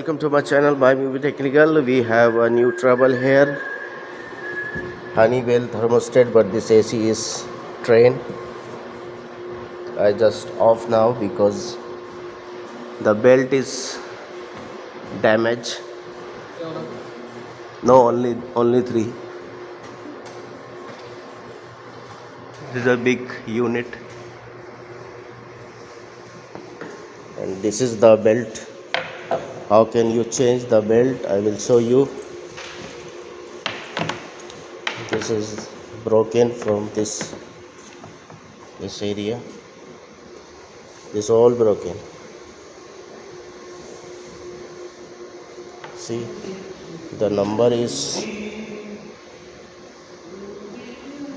welcome to my channel by Movie Technical. We have a new trouble here, Honeywell thermostat, but this AC is train. I just off now because the belt is damaged. No, only three. This is a big unit, and this is the belt. How can you change the belt? I will show you. This is broken from this area. This all broken. See, the number is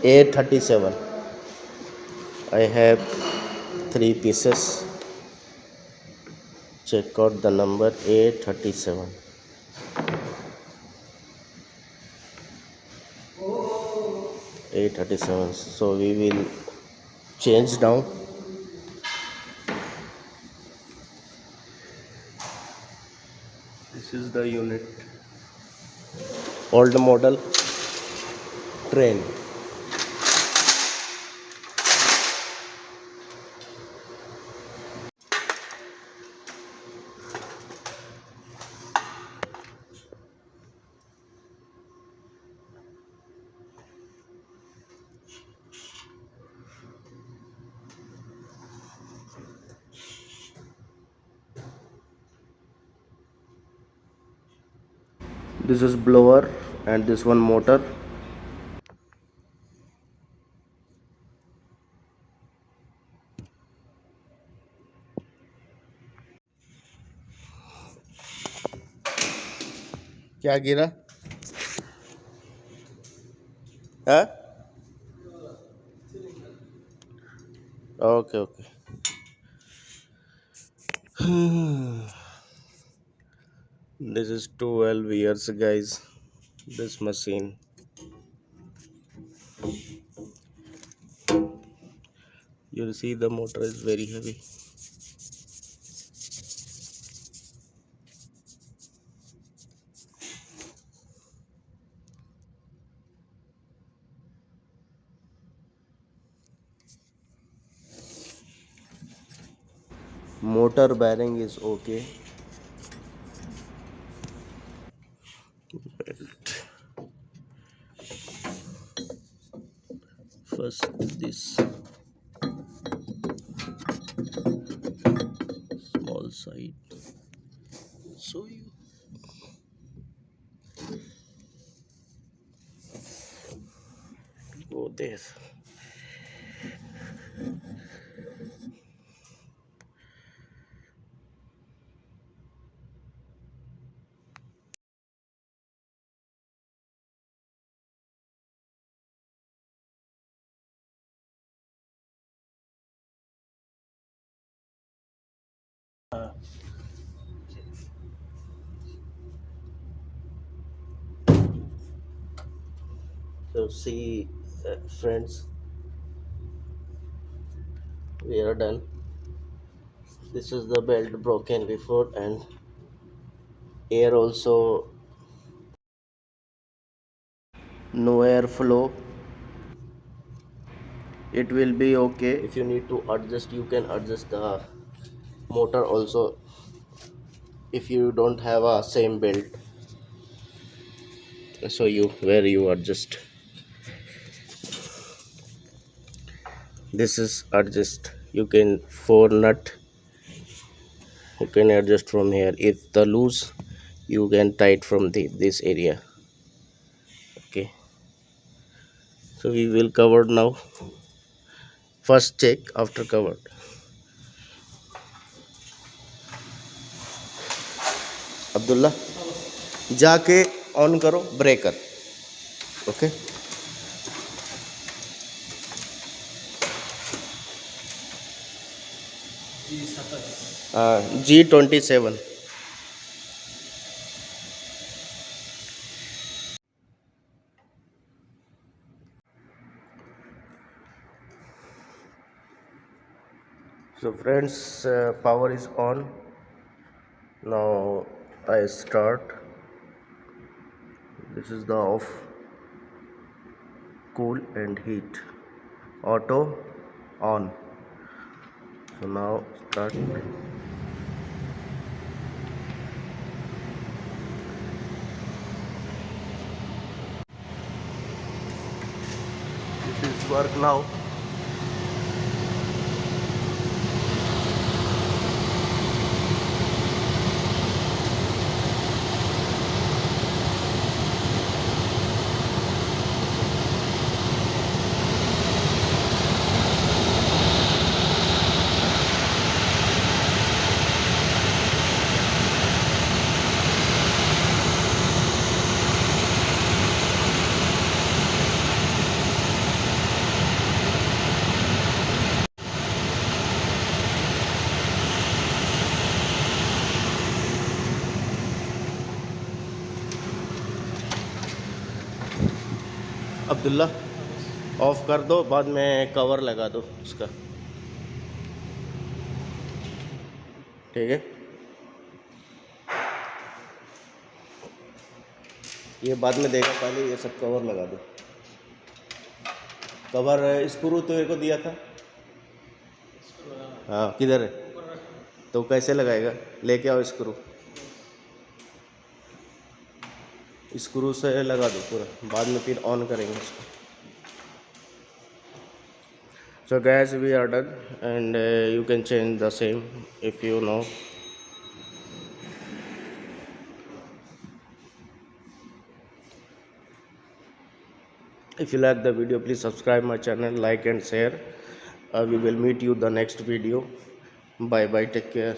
A37. I have three pieces. Check out the number A37. A37. So we will change now. This is the unit. Old model train. This is blower and this one motor. क्या गिरा? हाँ? Okay, okay. This is 12 years, guys. This machine. You see the motor is very heavy. Motor bearing is okay. Belt. First this small side. So you go there. So see, friends, we are done. This is the belt broken before, and air also no air flow. It will be okay. If you need to adjust, you can adjust the motor also. If you don't have a same belt, so you where you adjust. This is adjust. You can four nut. You can adjust from here. If the loose, you can tight from this area. Okay. So we will cover now. First check after covered. Abdullah जाके on करो breaker. Okay. G27. So friends, power is on now. I start. This is the off, cool and heat, auto on. So now start. It is work now. Abdullah of कर दो, बाद में cover लगा दो उसका, ठीक है। ये बाद में देगा, पहले ये सब कवर लगा दो। कवर स्क्रू तो मेरे को दिया था। हाँ किधर है? तो कैसे लगाएगा? लेके आओ स्क्रू, स्क्रू से लगा दो पूरा, बाद में फिर ऑन करेंगे उसको। So guys, we are done, and you can change the same if you know. If you like the video, please subscribe my channel, like and share. We will meet you the next video. Bye bye, take care.